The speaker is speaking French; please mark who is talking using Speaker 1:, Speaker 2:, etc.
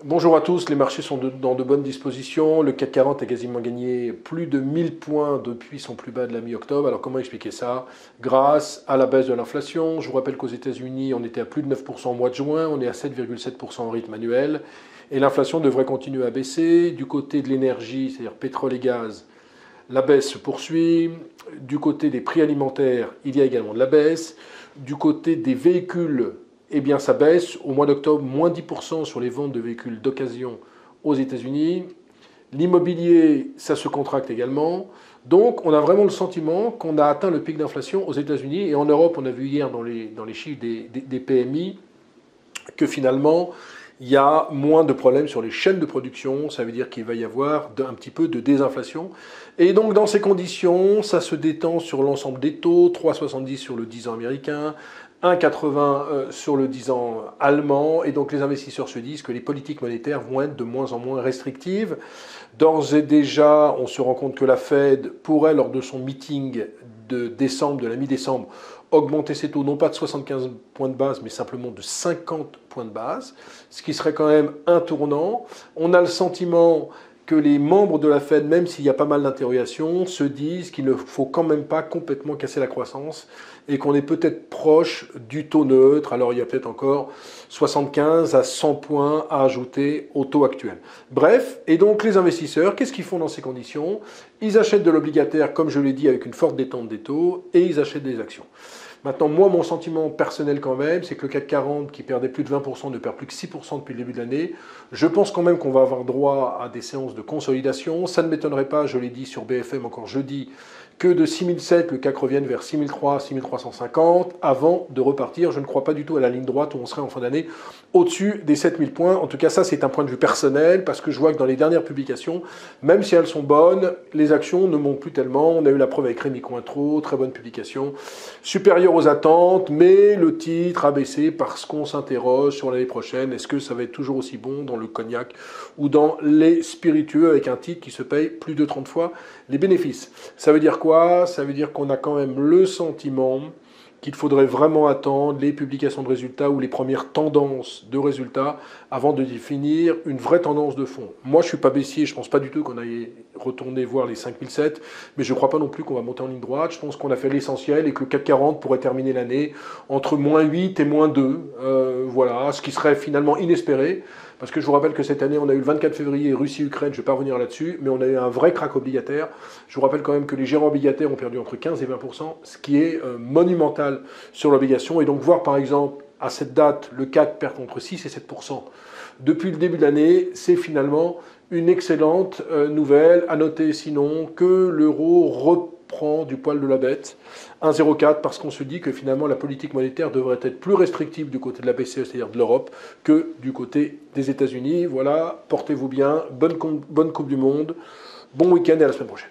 Speaker 1: Bonjour à tous, les marchés sont dans de bonnes dispositions. Le CAC 40 a quasiment gagné plus de 1000 points depuis son plus bas de la mi-octobre. Alors comment expliquer ça? Grâce à la baisse de l'inflation. Je vous rappelle qu'aux États-Unis, on était à plus de 9% au mois de juin, on est à 7,7% en rythme annuel. Et l'inflation devrait continuer à baisser. Du côté de l'énergie, c'est-à-dire pétrole et gaz, la baisse se poursuit. Du côté des prix alimentaires, il y a également de la baisse. Du côté des véhicules, eh bien, ça baisse. Au mois d'octobre, moins 10% sur les ventes de véhicules d'occasion aux États-Unis. L'immobilier, ça se contracte également. Donc, on a vraiment le sentiment qu'on a atteint le pic d'inflation aux États-Unis. Et en Europe, on a vu hier dans les chiffres des PMI que finalement, il y a moins de problèmes sur les chaînes de production. Ça veut dire qu'il va y avoir un petit peu de désinflation. Et donc, dans ces conditions, ça se détend sur l'ensemble des taux. 3,70 sur le 10 ans américain, 1,80 sur le 10 ans allemand. Et donc, les investisseurs se disent que les politiques monétaires vont être de moins en moins restrictives. D'ores et déjà, on se rend compte que la Fed pourrait, lors de son meeting de décembre, de la mi-décembre, augmenter ses taux non pas de 75 points de base, mais simplement de 50 points de base, ce qui serait quand même un tournant. On a le sentiment que les membres de la Fed, même s'il y a pas mal d'interrogations, se disent qu'il ne faut quand même pas complètement casser la croissance et qu'on est peut-être proche du taux neutre. Alors il y a peut-être encore 75 à 100 points à ajouter au taux actuel. Bref, et donc les investisseurs, qu'est-ce qu'ils font dans ces conditions? Ils achètent de l'obligataire, comme je l'ai dit, avec une forte détente des taux, et ils achètent des actions. Maintenant, moi, mon sentiment personnel quand même, c'est que le CAC 40, qui perdait plus de 20%, ne perd plus que 6% depuis le début de l'année. Je pense quand même qu'on va avoir droit à des séances de consolidation. Ça ne m'étonnerait pas, je l'ai dit sur BFM encore jeudi, que de 6007, le CAC revienne vers 6003, 6350, avant de repartir. Je ne crois pas du tout à la ligne droite où on serait en fin d'année au-dessus des 7000 points. En tout cas, ça, c'est un point de vue personnel, parce que je vois que dans les dernières publications, même si elles sont bonnes, les actions ne montent plus tellement. On a eu la preuve avec Rémi Cointreau, très bonne publication, supérieure aux attentes, mais le titre a baissé parce qu'on s'interroge sur l'année prochaine. Est-ce que ça va être toujours aussi bon dans le cognac ou dans les spiritueux, avec un titre qui se paye plus de 30 fois les bénéfices? Ça veut dire quoi? Ça veut dire qu'on a quand même le sentiment qu'il faudrait vraiment attendre les publications de résultats ou les premières tendances de résultats avant de définir une vraie tendance de fond. Moi, je ne suis pas baissier, je ne pense pas du tout qu'on aille retourner voir les 5007, mais je ne crois pas non plus qu'on va monter en ligne droite. Je pense qu'on a fait l'essentiel et que le CAC 40 pourrait terminer l'année entre moins 8 et moins 2. Voilà, ce qui serait finalement inespéré. Parce que je vous rappelle que cette année, on a eu le 24 février Russie-Ukraine, je ne vais pas revenir là-dessus, mais on a eu un vrai crack obligataire. Je vous rappelle quand même que les gérants obligataires ont perdu entre 15 et 20%, ce qui est monumental sur l'obligation. Et donc voir par exemple à cette date le CAC perdre entre 6 et 7% depuis le début de l'année, c'est finalement une excellente nouvelle. À noter sinon que l'euro reprend du poil de la bête, 1,04, parce qu'on se dit que finalement la politique monétaire devrait être plus restrictive du côté de la BCE, c'est-à-dire de l'Europe, que du côté des États-Unis. Voilà, portez-vous bien, bonne Coupe du Monde, bon week-end et à la semaine prochaine.